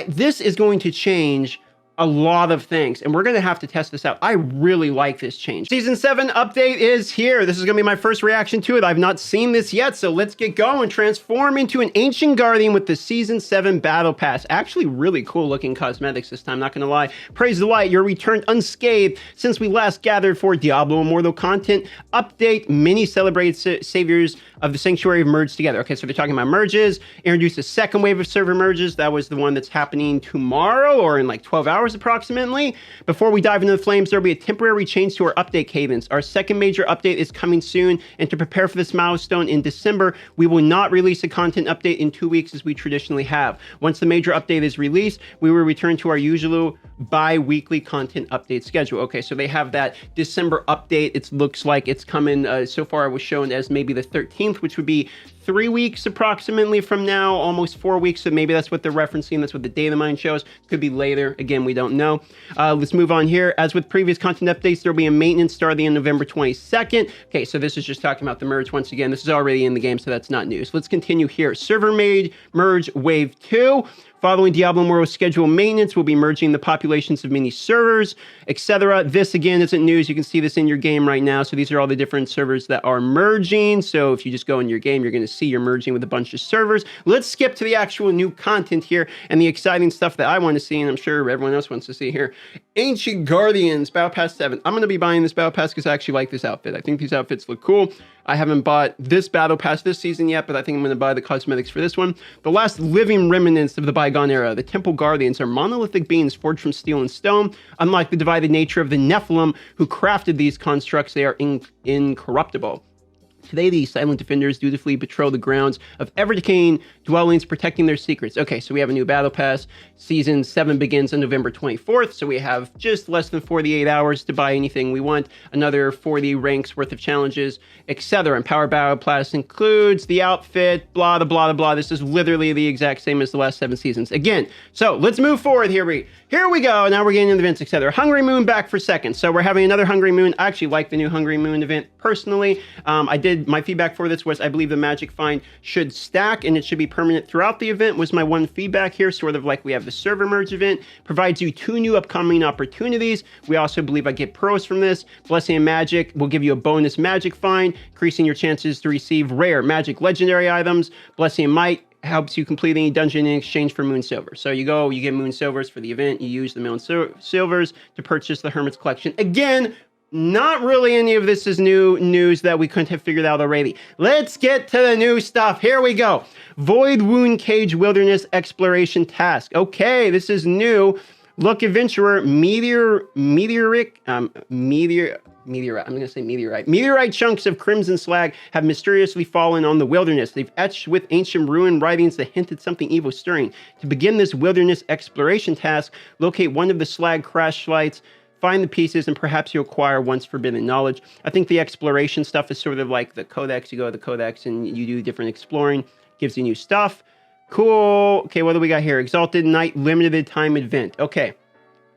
This is going to change a lot of things, and we're going to have to test this out. I really like this change. Season 7 update is here. This is going to be my first reaction to it. I've not seen this yet, so let's get going. Transform into an Ancient Guardian with the Season 7 Battle Pass. Actually, really cool looking cosmetics this time, not going to lie. Praise the light, you're returned unscathed since we last gathered for Diablo Immortal content. Update, many celebrated saviors of the Sanctuary have merged together. Okay, so they're talking about merges. Introduce a second wave of server merges. That was the one that's happening tomorrow or in like 12 hours approximately. Before we dive into the flames, there'll be a temporary change to our update cadence. Our second major update is coming soon, and to prepare for this milestone in December, we will not release a content update in 2 weeks as we traditionally have. Once the major update is released, we will return to our usual bi-weekly content update schedule. Okay, so they have that December update. It looks like it's coming, so far it was shown as maybe the 13th, which would be 3 weeks approximately from now, almost 4 weeks. So maybe that's what they're referencing. That's what the data mine shows. Could be later. Again, we don't know. Let's move on here. As with previous content updates, there'll be a maintenance starting on November 22nd. Okay, so this is just talking about the merge once again. This is already in the game, so that's not news. Let's continue here. Server merge wave 2. Following Diablo Immortal's scheduled maintenance, we'll be merging the populations of many servers, etc. This, again, isn't news. You can see this in your game right now. So these are all the different servers that are merging. So if you just go in your game, you're going to see you're merging with a bunch of servers. Let's skip to the actual new content here and the exciting stuff that I want to see, and I'm sure everyone else wants to see here. Ancient Guardians, Battle Pass 7. I'm going to be buying this Battle Pass because I actually like this outfit. I think these outfits look cool. I haven't bought this Battle Pass this season yet, but I think I'm going to buy the cosmetics for this one. The last living remnants of the bygone era, the Temple Guardians are monolithic beings forged from steel and stone. Unlike the divided nature of the Nephilim who crafted these constructs, they are incorruptible. Today, these silent defenders dutifully patrol the grounds of ever-decaying dwellings, protecting their secrets. Okay, so we have a new Battle Pass. Season 7 begins on November 24th, so we have just less than 48 hours to buy anything we want. Another 40 ranks worth of challenges, etc. And Power Battle Pass includes the outfit, blah, blah, blah, blah. This is literally the exact same as the last 7 seasons. Again, so let's move forward here. Here we go. Now we're getting into the events, etc. Hungry Moon back for second. So we're having another Hungry Moon. I actually like the new Hungry Moon event personally. My feedback for this was I believe the magic find should stack and it should be permanent throughout the event was my one feedback here, sort of like we have the server merge event. Provides you 2 new upcoming opportunities. We also believe I get pearls from this. Blessing and Magic will give you a bonus magic find, increasing your chances to receive rare magic legendary items. Blessing and Might helps you complete any dungeon in exchange for moon silver. So you go, you get moon silvers for the event, you use the moon silvers to purchase the Hermit's Collection. Again, not really any of this is new news that we couldn't have figured out already. Let's get to the new stuff. Here we go. Voidwound Cage Wilderness Exploration Task. Okay, this is new. Look, Adventurer, meteorite. I'm going to say meteorite. Meteorite chunks of crimson slag have mysteriously fallen on the wilderness. They've etched with ancient rune writings that hinted something evil stirring. To begin this wilderness exploration task, locate one of the slag crash sites, find the pieces, and perhaps you acquire once forbidden knowledge. I think the exploration stuff is sort of like the codex. You go to the codex and you do different exploring. Gives you new stuff. Cool. Okay, what do we got here? Exalted Night limited time event. Okay.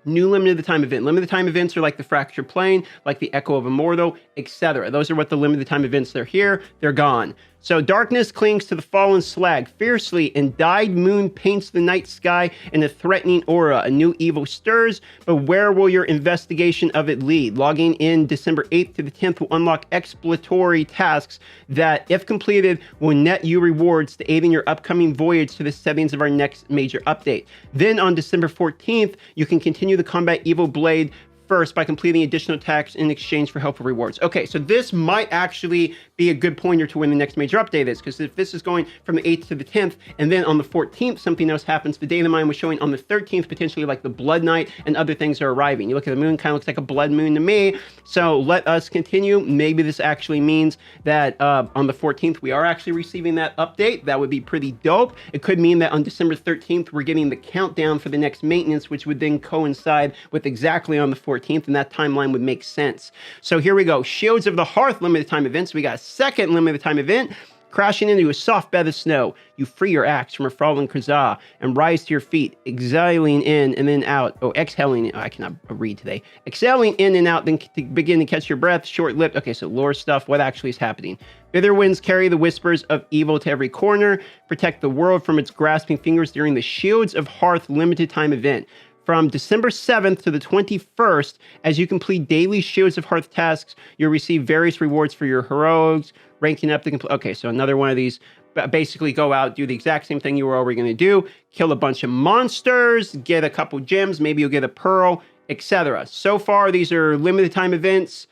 New limited time event. Limited time events are like the Fractured Plane, like the Echo of Immortal, etc. Those are what the limited time events. They're here, they're gone. So darkness clings to the fallen slag fiercely, and dyed moon paints the night sky in a threatening aura. A new evil stirs, but where will your investigation of it lead? Logging in December 8th to the 10th will unlock exploratory tasks that, if completed, will net you rewards to aid in your upcoming voyage to the settings of our next major update. Then on December 14th, you can continue the Combat Evil Blade first by completing additional tasks in exchange for helpful rewards. Okay, so this might actually be a good pointer to when the next major update is, because if this is going from the 8th to the 10th, and then on the 14th, something else happens. The data mine was showing on the 13th, potentially like the Blood Night and other things are arriving. You look at the moon, kind of looks like a blood moon to me. So let us continue. Maybe this actually means that on the 14th, we are actually receiving that update. That would be pretty dope. It could mean that on December 13th, we're getting the countdown for the next maintenance, which would then coincide with exactly on the 14th, and that timeline would make sense. So here we go. Shields of the Hearth limited time events. We got a second limited time event. Crashing into a soft bed of snow, you free your axe from a fallen Kazaa and rise to your feet, exhaling in and then out. Oh, exhaling. Oh, I cannot read today. Exhaling in and out, then begin to catch your breath, short-lived. Okay, so lore stuff. What actually is happening? Bitter winds carry the whispers of evil to every corner. Protect the world from its grasping fingers during the Shields of Hearth limited time event. From December 7th to the 21st, as you complete daily Shields of Hearth tasks, you'll receive various rewards for your heroics, ranking up the complete. Okay, so another one of these. Basically go out, do the exact same thing you were already going to do, kill a bunch of monsters, get a couple gems, maybe you'll get a pearl, etc. So far, these are limited time events.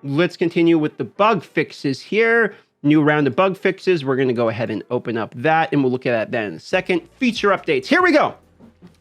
Let's continue with the bug fixes here. New round of bug fixes. We're going to go ahead and open up that, and we'll look at that then in a second. Feature updates. Here we go.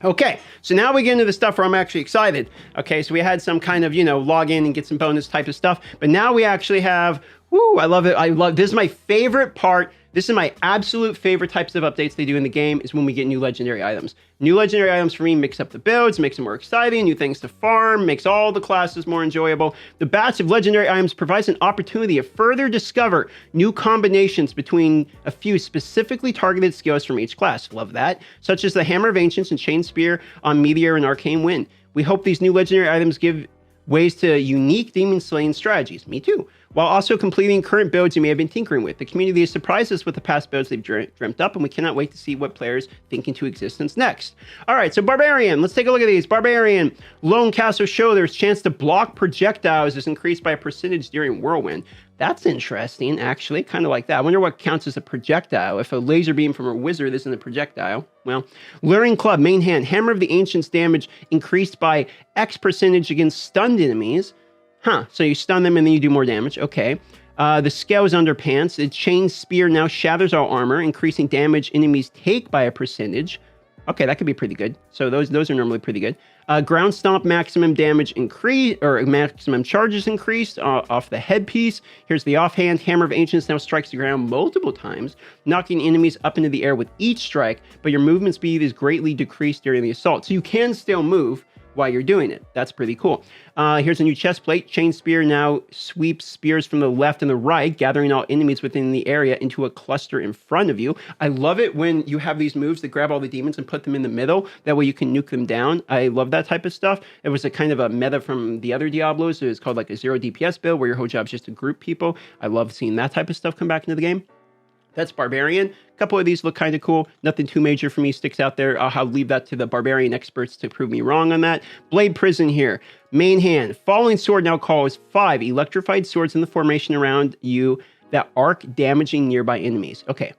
Okay, so now we get into the stuff where I'm actually excited. Okay, so we had some kind of, log in and get some bonus type of stuff. But now we actually have, I love it. This is my favorite part. This is my absolute favorite types of updates they do in the game is when we get new legendary items. New legendary items for me mix up the builds, makes them more exciting, new things to farm, makes all the classes more enjoyable. The batch of legendary items provides an opportunity to further discover new combinations between a few specifically targeted skills from each class. Love that. Such as the Hammer of Ancients and Chain Spear on Meteor and Arcane Wind. We hope these new legendary items give ways to unique demon slaying strategies. Me too. While also completing current builds you may have been tinkering with. The community has surprised us with the past builds they've dreamt up, and we cannot wait to see what players think into existence next. All right, so Barbarian. Let's take a look at these. Barbarian. Lone Castle Show. There's chance to block projectiles is increased by a percentage during Whirlwind. That's interesting, actually. Kind of like that. I wonder what counts as a projectile. If a laser beam from a wizard isn't a projectile. Well, Luring Club. Main hand. Hammer of the Ancients damage increased by X percentage against stunned enemies. Huh, so you stun them and then you do more damage. Okay. The Scales Underpants. The Chain Spear now shatters all armor, increasing damage enemies take by a percentage. Okay, that could be pretty good. So those are normally pretty good. Ground Stomp maximum damage increase, or maximum charges increased off the headpiece. Here's the offhand. Hammer of Ancients now strikes the ground multiple times, knocking enemies up into the air with each strike, but your movement speed is greatly decreased during the assault. So you can still move while you're doing it. That's pretty cool. Here's a new chest plate. Chain Spear now sweeps spears from the left and the right, gathering all enemies within the area into a cluster in front of you. I love it when you have these moves that grab all the demons and put them in the middle. That way you can nuke them down. I love that type of stuff. It was a kind of a meta from the other Diablos. It was called like a 0 DPS build where your whole job is just to group people. I love seeing that type of stuff come back into the game. That's Barbarian. A couple of these look kind of cool. Nothing too major for me sticks out there. I'll leave that to the Barbarian experts to prove me wrong on that. Blade Prison here. Main hand. Falling Sword now calls 5 electrified swords in the formation around you that arc, damaging nearby enemies. Okay.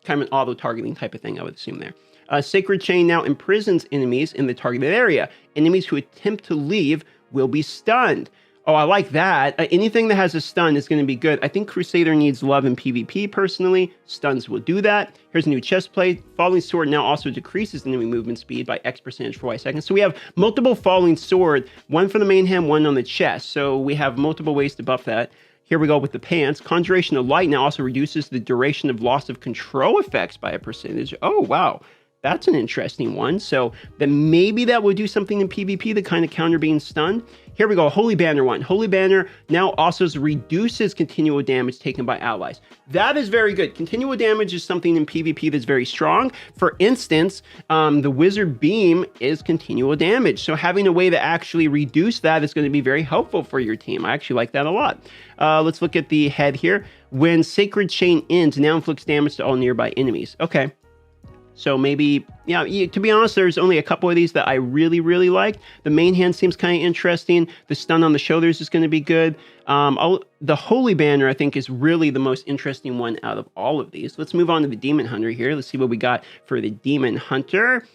Kind of an auto-targeting type of thing, I would assume there. Sacred Chain now imprisons enemies in the targeted area. Enemies who attempt to leave will be stunned. Oh, I like that. Anything that has a stun is going to be good. I think Crusader needs love in PvP, personally. Stuns will do that. Here's a new chest plate. Falling Sword now also decreases enemy movement speed by X percentage for Y seconds. So we have multiple Falling Sword, one for the main hand, one on the chest. So we have multiple ways to buff that. Here we go with the pants. Conjuration of Light now also reduces the duration of loss of control effects by a percentage. Oh, wow. That's an interesting one. So then maybe that will do something in PvP to kind of counter being stunned. Here we go. Holy Banner one. Holy Banner now also reduces continual damage taken by allies. That is very good. Continual damage is something in PvP that's very strong. For instance, the Wizard Beam is continual damage. So having a way to actually reduce that is going to be very helpful for your team. I actually like that a lot. Let's look at the head here. When Sacred Chain ends, now inflicts damage to all nearby enemies. Okay. So maybe, yeah, to be honest, there's only a couple of these that I really, really like. The main hand seems kind of interesting. The stun on the shoulders is going to be good. The Holy Banner, I think, is really the most interesting one out of all of these. Let's move on to the Demon Hunter here. Let's see what we got for the Demon Hunter.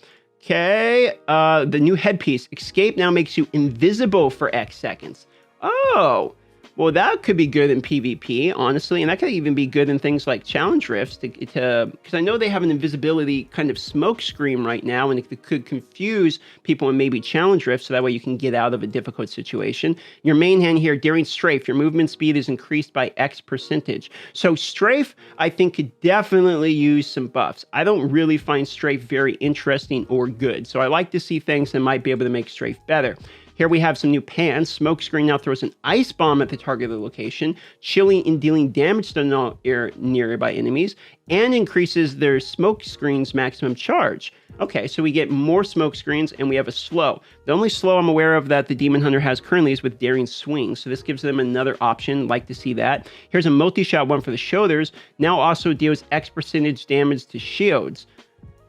Okay, the new headpiece. Escape now makes you invisible for X seconds. Oh, well, that could be good in PvP, honestly, and that could even be good in things like challenge rifts, because I know they have an invisibility kind of smoke screen right now, and it could confuse people in maybe challenge rifts, so that way you can get out of a difficult situation. Your main hand here, during strafe, your movement speed is increased by X percentage. So strafe, I think, could definitely use some buffs. I don't really find strafe very interesting or good, so I like to see things that might be able to make strafe better. Here we have some new pants. Smokescreen now throws an ice bomb at the target of the location, chilling and dealing damage to nearby enemies, and increases their smokescreen's maximum charge. Okay, so we get more smoke screens and we have a slow. The only slow I'm aware of that the Demon Hunter has currently is with Daring Swing, so this gives them another option. Like to see that. Here's a multi-shot one for the shoulders. Now also deals X percentage damage to shields.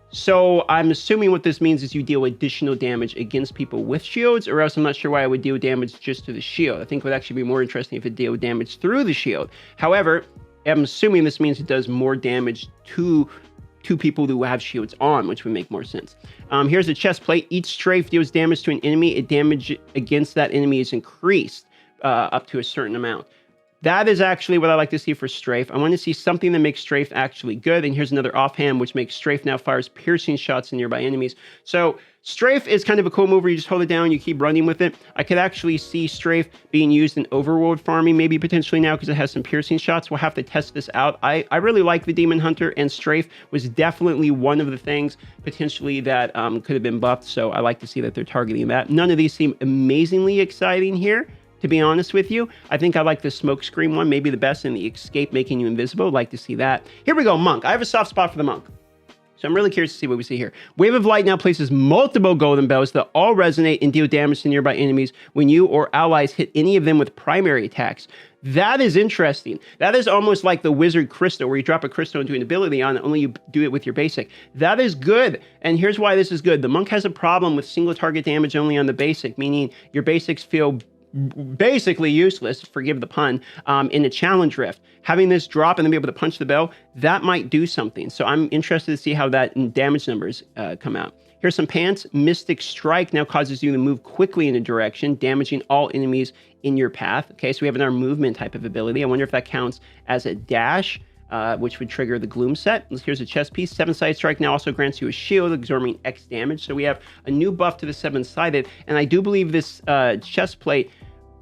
So I'm assuming what this means is you deal additional damage against people with shields, or else I'm not sure why I would deal damage just to the shield. I think it would actually be more interesting if it dealt damage through the shield. However, I'm assuming this means it does more damage to people who have shields on, which would make more sense. Here's a chest plate. Each strafe deals damage to an enemy. Damage against that enemy is increased up to a certain amount. That is actually what I like to see for strafe. I want to see something that makes strafe actually good. And here's another offhand, which makes strafe now fires piercing shots at nearby enemies. So strafe is kind of a cool move where you just hold it down, you keep running with it. I could actually see strafe being used in overworld farming, maybe potentially now because it has some piercing shots. We'll have to test this out. I really like the Demon Hunter, and strafe was definitely one of the things potentially that could have been buffed. So I like to see that they're targeting that. None of these seem amazingly exciting here, to be honest with you. I think I like the smoke screen one, maybe the best, and the escape making you invisible. Like to see that. Here we go, Monk. I have a soft spot for the Monk. So I'm really curious to see what we see here. Wave of Light now places multiple golden bells that all resonate and deal damage to nearby enemies when you or allies hit any of them with primary attacks. That is interesting. That is almost like the Wizard Crystal, where you drop a crystal into an ability on it, only you do it with your basic. That is good, and here's why this is good. The Monk has a problem with single target damage only on the basic, meaning your basics feel basically useless, forgive the pun, in a challenge rift. Having this drop and then be able to punch the bell, that might do something. So I'm interested to see how that damage numbers come out. Here's some pants. Mystic Strike now causes you to move quickly in a direction, damaging all enemies in your path. Okay, so we have another movement type of ability. I wonder if that counts as a dash, which would trigger the Gloom set. Here's a chest piece. Seven-sided strike now also grants you a shield, absorbing X damage. So we have a new buff to the seven-sided, and I do believe this chest plate,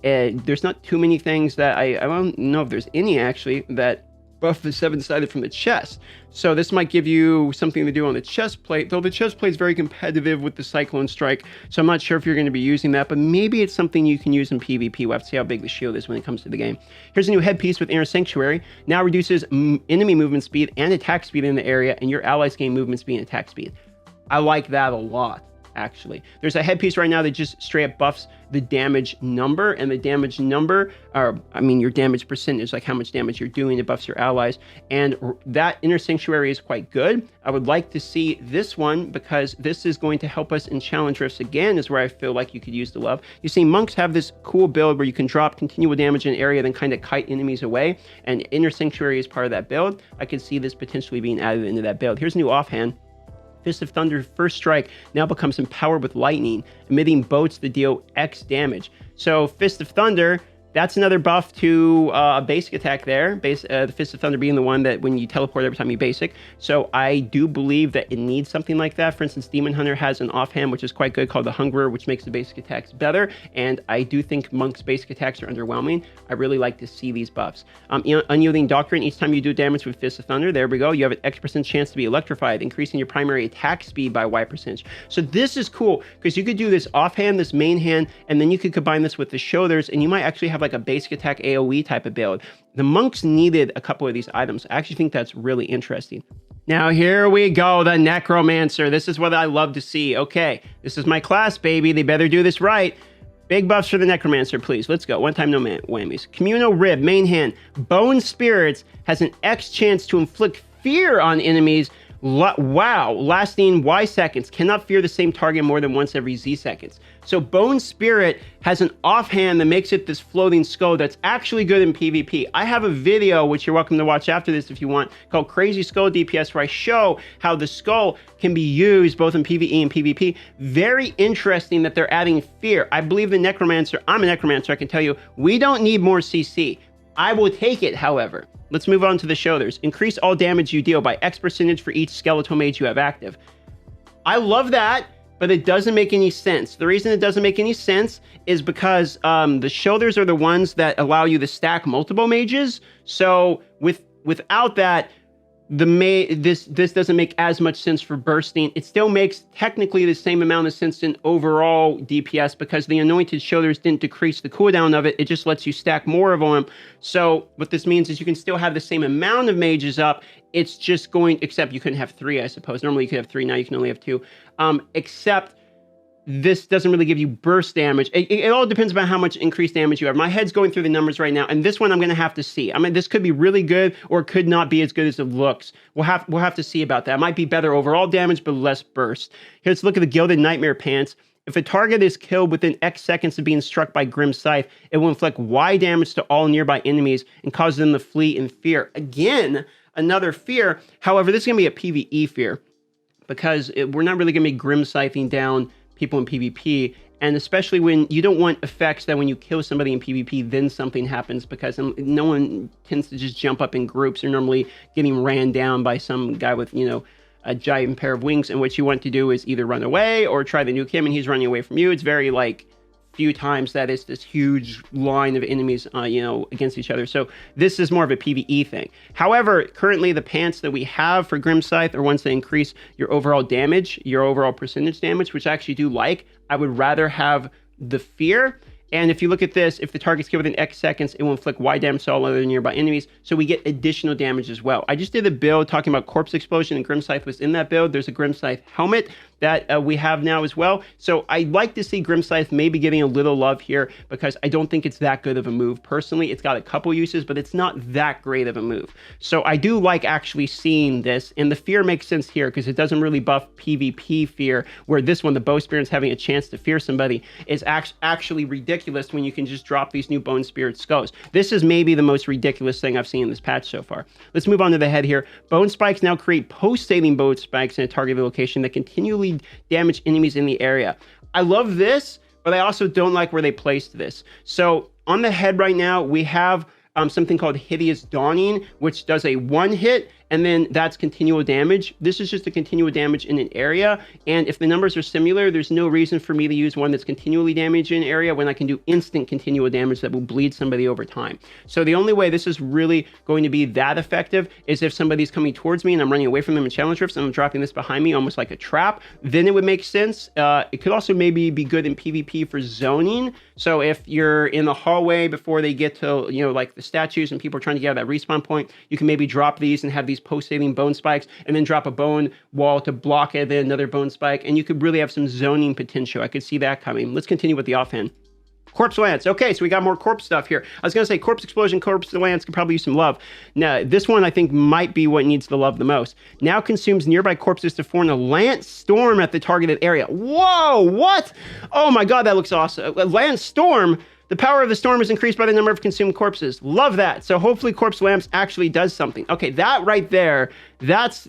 there's not too many things that I don't know if there's any actually that buff the seven-sided from the chest. So this might give you something to do on the chest plate, though the chest plate is very competitive with the Cyclone Strike, so I'm not sure if you're going to be using that, but maybe it's something you can use in PvP. We'll have to see how big the shield is when it comes to the game. Here's a new headpiece with Inner Sanctuary. Now reduces enemy movement speed and attack speed in the area, and your allies gain movement speed and attack speed. I like that a lot, actually. There's a headpiece right now that just straight up buffs the damage number, and the damage number, or I mean your damage percentage, like how much damage you're doing, it buffs your allies, and that Inner Sanctuary is quite good. I would like to see this one because this is going to help us in challenge rifts again, is where I feel like you could use the love. You see, monks have this cool build where you can drop continual damage in an area, then kind of kite enemies away, and Inner Sanctuary is part of that build. I could see this potentially being added into that build. Here's a new offhand. Fist of Thunder First Strike now becomes empowered with lightning, emitting bolts that deal X damage. So Fist of Thunder, that's another buff to a basic attack there. The Fist of Thunder being the one that when you teleport every time you basic. So I do believe that it needs something like that. For instance, Demon Hunter has an offhand which is quite good called the Hungerer, which makes the basic attacks better. And I do think Monk's basic attacks are underwhelming. I really like to see these buffs. Unyielding Doctrine, each time you do damage with Fist of Thunder, there we go, you have an X% chance to be electrified, increasing your primary attack speed by Y%. So this is cool because you could do this offhand, this main hand, and then you could combine this with the shoulders, and you might actually have like a basic attack AoE type of build. The monks needed a couple of these items. I actually think that's really interesting. Now here we go, the Necromancer. This is what I love to see. Okay, this is my class, baby. They better do this right. Big buffs for the Necromancer, please. Let's go. One time, no whammies. Communal Rib, main hand. Bone Spirits has an X chance to inflict fear on enemies. Wow, lasting Y seconds. Cannot fear the same target more than once every Z seconds. So Bone Spirit has an offhand that makes it this floating skull that's actually good in PvP. I have a video, which you're welcome to watch after this if you want, called Crazy Skull DPS, where I show how the skull can be used both in PvE and PvP. Very interesting that they're adding fear. I believe the Necromancer, I'm a Necromancer, I can tell you, we don't need more CC. I will take it, however. Let's move on to the shoulders. Increase all damage you deal by X% for each skeletal mage you have active. I love that, but it doesn't make any sense. The reason it doesn't make any sense is because the shoulders are the ones that allow you to stack multiple mages. So without that, this doesn't make as much sense for bursting. It still makes technically the same amount of sense in overall DPS because the Anointed Shoulders didn't decrease the cooldown of it. It just lets you stack more of them. So what this means is you can still have the same amount of mages up. It's just going, except you couldn't have 3, I suppose. Normally you could have 3, now you can only have 2. Except this doesn't really give you burst damage. It all depends about how much increased damage you have. My head's going through the numbers right now, and this one I'm going to have to see. I mean, this could be really good, or it could not be as good as it looks. We'll have to see about that. It might be better overall damage, but less burst. Here, let's look at the Gilded Nightmare Pants. If a target is killed within X seconds of being struck by Grim Scythe, it will inflict Y damage to all nearby enemies and cause them to flee in fear. Again, another fear. However, this is going to be a PvE fear, because we're not really going to be Grim Scything down people in PvP, and especially when you don't want effects that when you kill somebody in PvP, then something happens, because no one tends to just jump up in groups. They're normally getting ran down by some guy with, a giant pair of wings, and what you want to do is either run away or try to nuke him, and he's running away from you. It's very, few times that it's this huge line of enemies, against each other. So this is more of a PvE thing. However, currently the pants that we have for Grim Scythe are ones that increase your overall damage, your overall percentage damage, which I actually do like. I would rather have the fear. And if you look at this, if the target's killed within X seconds, it will inflict Y damage to all other nearby enemies. So we get additional damage as well. I just did a build talking about Corpse Explosion, and Grim Scythe was in that build. There's a Grim Scythe helmet that we have now as well. So I'd like to see Grim Scythe maybe getting a little love here, because I don't think it's that good of a move. Personally, it's got a couple uses, but it's not that great of a move. So I do like actually seeing this, and the fear makes sense here because it doesn't really buff PvP fear, where this one, the Bow Spirit's having a chance to fear somebody, is actually ridiculous when you can just drop these new Bone Spirit skulls. This is maybe the most ridiculous thing I've seen in this patch so far. Let's move on to the head here. Bone Spikes now create pulsating bone spikes in a targeted location that continually damage enemies in the area. I love this, but I also don't like where they placed this. So on the head right now, we have something called Hideous Dawning, which does a 1 hit, and then that's continual damage. This is just a continual damage in an area, and if the numbers are similar, there's no reason for me to use one that's continually damaging an area when I can do instant continual damage that will bleed somebody over time. So the only way this is really going to be that effective is if somebody's coming towards me and I'm running away from them in challenge rifts and I'm dropping this behind me almost like a trap, then it would make sense. It could also maybe be good in PvP for zoning. So if you're in the hallway before they get to, like the statues and people are trying to get out of that respawn point, you can maybe drop these and have these pulsating bone spikes and then drop a bone wall to block it, then another bone spike, and you could really have some zoning potential. I could see that coming. Let's continue with the offhand. Corpse Lance. Okay, so we got more corpse stuff here. I was going to say Corpse Explosion, Corpse Lance could probably use some love. Now, this one I think might be what needs the love the most. Now consumes nearby corpses to form a Lance Storm at the targeted area. Whoa, what? Oh my god, that looks awesome. Lance Storm? The power of the storm is increased by the number of consumed corpses. Love that. So hopefully Corpse Lamps actually does something. Okay, that right there, that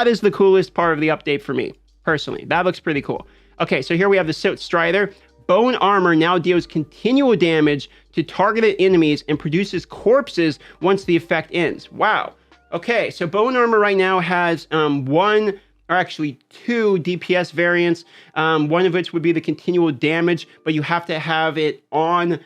is the coolest part of the update for me, personally. That looks pretty cool. Okay, so here we have the Soot Strider. Bone Armor now deals continual damage to targeted enemies and produces corpses once the effect ends. Wow. Okay, so Bone Armor right now has one, or actually 2 DPS variants, one of which would be the continual damage, but you have to have it on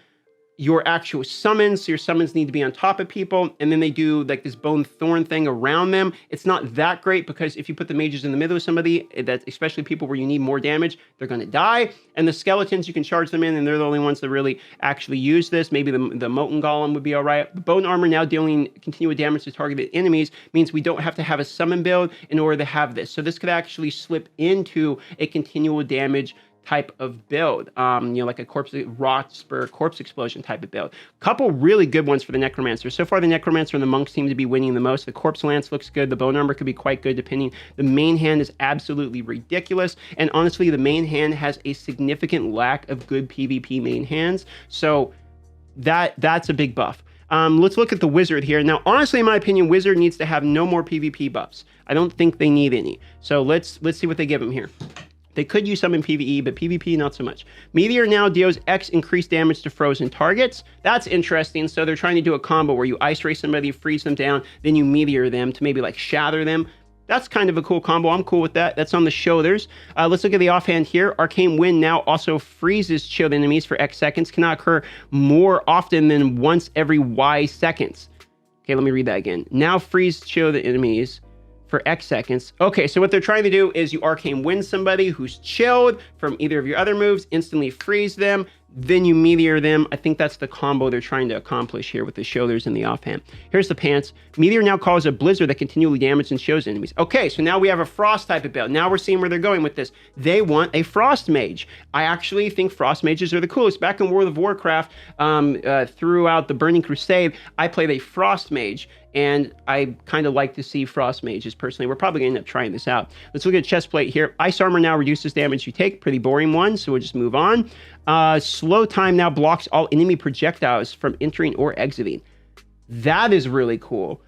your actual summons. So your summons need to be on top of people, and then they do like this bone thorn thing around them. It's not that great because if you put the mages in the middle of somebody, that especially people where you need more damage, they're going to die. And the skeletons, you can charge them in, and they're the only ones that really actually use this. Maybe the Molten Golem would be all right. The Bone Armor now dealing continual damage to targeted enemies means we don't have to have a summon build in order to have this. So this could actually slip into a continual damage type of build, like a corpse rot spur, corpse explosion type of build. Couple really good ones for the Necromancer. So far, the Necromancer and the Monk seem to be winning the most. The Corpse Lance looks good. The Bone Armor could be quite good, depending. The main hand is absolutely ridiculous, and honestly, the main hand has a significant lack of good PvP main hands. So that's a big buff. Let's look at the Wizard here. Now, honestly, in my opinion, Wizard needs to have no more PvP buffs. I don't think they need any. So let's see what they give him here. They could use some in PvE, but PvP, not so much. Meteor now deals X increased damage to frozen targets. That's interesting. So they're trying to do a combo where you ice ray somebody, freeze them down, then you meteor them to maybe like shatter them. That's kind of a cool combo. I'm cool with that. That's on the shoulders. Let's look at the offhand here. Arcane Wind now also freezes chilled enemies for X seconds. Cannot occur more often than once every Y seconds. Okay, let me read that again. Now freeze chilled enemies for X seconds. Okay, so what they're trying to do is you arcane wind somebody who's chilled from either of your other moves, instantly freeze them, then you meteor them. I think that's the combo they're trying to accomplish here with the shoulders and the offhand. Here's the pants. Meteor now calls a blizzard that continually damages and shows enemies. Okay, so now we have a frost type of build. Now we're seeing where they're going with this. They want a frost mage. I actually think frost mages are the coolest. Back in World of Warcraft, throughout the Burning Crusade, I played a frost mage, and I kind of like to see frost mages personally. We're probably going to end up trying this out. Let's look at chest plate here. Ice armor now reduces damage you take. Pretty boring one, so we'll just move on. Slow time now blocks all enemy projectiles from entering or exiting. That is really cool.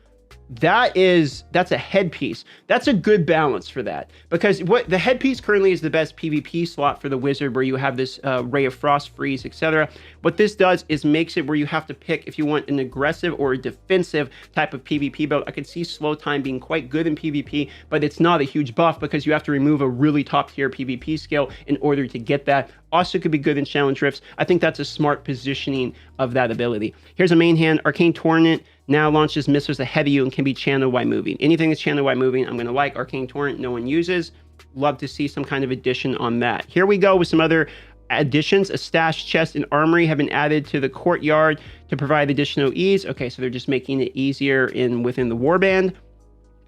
That's a headpiece. That's a good balance for that, because what the headpiece currently is the best PvP slot for the wizard, where you have this Ray of Frost, freeze, etc. What this does is makes it where you have to pick if you want an aggressive or a defensive type of PvP build. I could see slow time being quite good in PvP, but it's not a huge buff because you have to remove a really top tier PvP skill in order to get that. Also could be good in challenge rifts. I think that's a smart positioning of that ability. Here's a main hand. Arcane Torrent now launches missiles ahead of you and can be channeled while moving. Anything that's channeled while moving, I'm going to like. Arcane Torrent, no one uses. Love to see some kind of addition on that. Here we go with some other additions. A stash chest and armory have been added to the courtyard to provide additional ease. Okay, so they're just making it easier within the warband.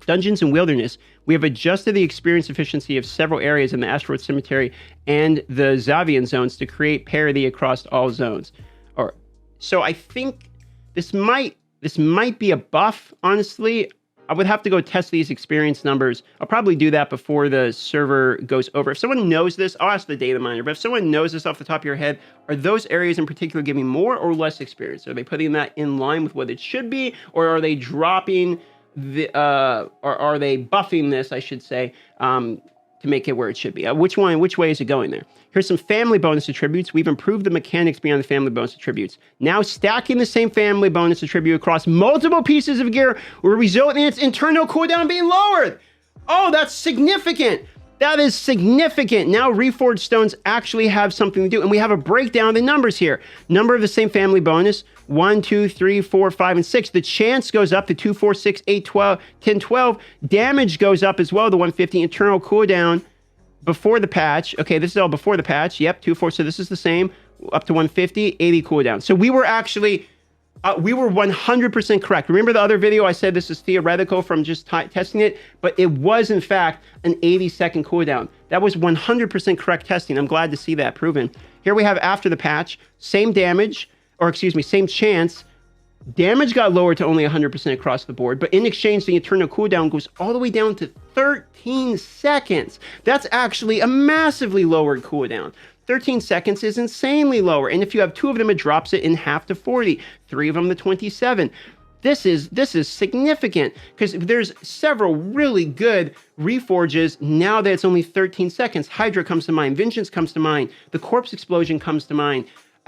Dungeons and Wilderness. We have adjusted the experience efficiency of several areas in the Asteroid Cemetery and the Zavian zones to create parity across all zones. So I think this might be a buff, honestly. I would have to go test these experience numbers. I'll probably do that before the server goes over. If someone knows this, I'll ask the data miner, but if someone knows this off the top of your head, are those areas in particular giving more or less experience? Are they putting that in line with what it should be, or are they dropping or are they buffing this, I should say, to make it where it should be? Which way is it going there? Here's some family bonus attributes. We've improved the mechanics beyond the family bonus attributes. Now stacking the same family bonus attribute across multiple pieces of gear will result in its internal cooldown being lowered. Oh, that's significant. That is significant. Now reforged stones actually have something to do, and we have a breakdown of the numbers here. Number of the same family bonus, 1, 2, 3, 4, 5, and 6. The chance goes up to 2, 4, 6, 8, 12, 10, 12. Damage goes up as well, the 150. Internal cooldown before the patch. Okay, this is all before the patch. Yep, 2, 4, so this is the same. Up to 150, 80 cooldown. So we were actually... we were 100% correct. Remember the other video I said this is theoretical from just testing it, but it was in fact an 80-second cooldown. That was 100% correct testing. I'm glad to see that proven. Here we have after the patch, same damage, or excuse me, same chance. Damage got lowered to only 100% across the board, but in exchange, the internal cooldown goes all the way down to 13 seconds. That's actually a massively lowered cooldown. 13 seconds is insanely lower, and if you have 2 of them, it drops it in half to 40, 3 of them to 27. This is significant, because there's several really good reforges now that it's only 13 seconds. Hydra comes to mind, Vengeance comes to mind, the Corpse Explosion comes to mind.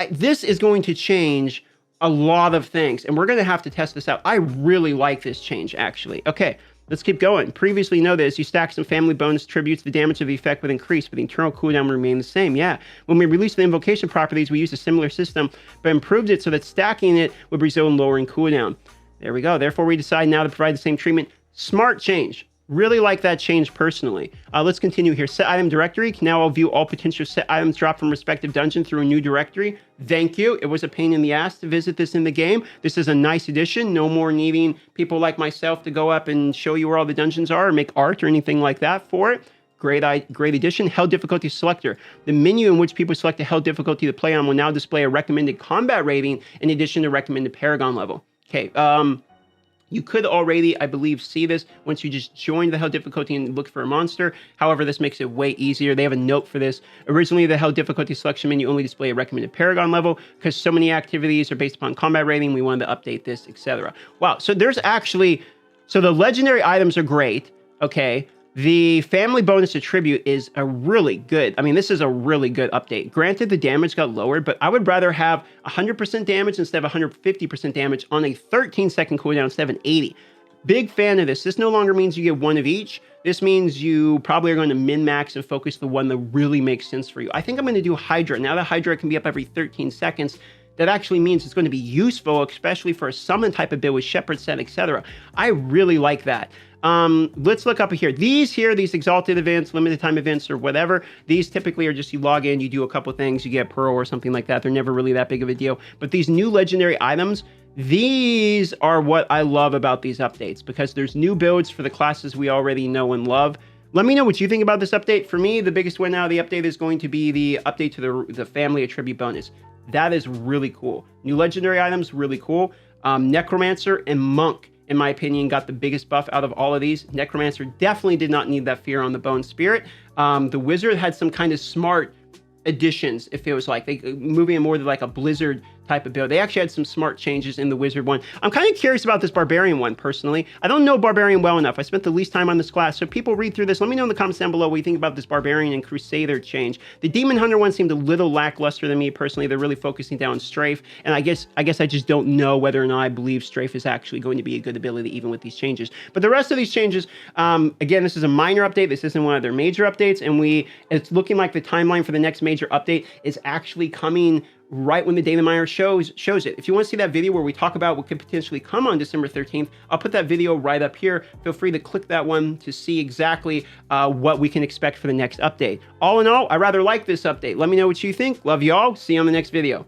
This is going to change a lot of things, and we're going to have to test this out. I really like this change, actually. Okay. Let's keep going. Previously know this, you stack some family bonus attributes, the damage of the effect would increase, but the internal cooldown would remain the same. Yeah. When we released the invocation properties, we used a similar system, but improved it so that stacking it would result in lowering cooldown. There we go. Therefore, we decide now to provide the same treatment. Smart change. Really like that change personally. Let's continue here. Set item directory. Now I'll view all potential set items dropped from respective dungeon through a new directory. Thank you. It was a pain in the ass to visit this in the game. This is a nice addition. No more needing people like myself to go up and show you where all the dungeons are or make art or anything like that for it. Great addition. Hell difficulty selector. The menu in which people select a hell difficulty to play on will now display a recommended combat rating in addition to recommended paragon level. Okay. You could already, I believe, see this once you just join the hell difficulty and look for a monster. However, this makes it way easier. They have a note for this. Originally, the hell difficulty selection menu only displayed a recommended paragon level because so many activities are based upon combat rating. We wanted to update this, etc. Wow. So there's actually, so the legendary items are great. Okay. The family bonus attribute is a really good, this is a really good update. Granted, the damage got lowered, but I would rather have 100% damage instead of 150% damage on a 13-second cooldown instead of an 80. Big fan of this. This no longer means you get 1 of each. This means you probably are going to min-max and focus the one that really makes sense for you. I think I'm going to do Hydra. Now that Hydra can be up every 13 seconds, that actually means it's going to be useful, especially for a summon type of build with Shepherd Set, etc. I really like that. Let's look up here. These exalted events, limited time events, or whatever, these typically are just you log in, you do a couple things, you get pearl or something like that. They're never really that big of a deal. But these new legendary items, these are what I love about these updates, because there's new builds for the classes we already know and love. Let me know what you think about this update. For me, the biggest win out of the update is going to be the update to the family attribute bonus. That is really cool. New legendary items, really cool. Necromancer and Monk, in my opinion, got the biggest buff out of all of these. Necromancer definitely did not need that fear on the bone spirit. The Wizard had some kind of smart additions. It feels like they moving more to like a Blizzard type of build. They actually had some smart changes in the Wizard one. I'm kind of curious about this Barbarian one personally. I don't know Barbarian well enough. I spent the least time on this class, so people read through this. Let me know in the comments down below what you think about this Barbarian and Crusader change. The Demon Hunter one seemed a little lackluster to me personally. They're really focusing down on Strafe, and I guess I just don't know whether or not I believe Strafe is actually going to be a good ability even with these changes. But the rest of these changes, again, this is a minor update. This isn't one of their major updates, and it's looking like the timeline for the next major update is actually coming right when the Daily Miner shows it. If you want to see that video where we talk about what could potentially come on December 13th, I'll put that video right up here. Feel free to click that one to see exactly what we can expect for the next update. All in all, I rather like this update. Let me know what you think. Love you all. See you on the next video.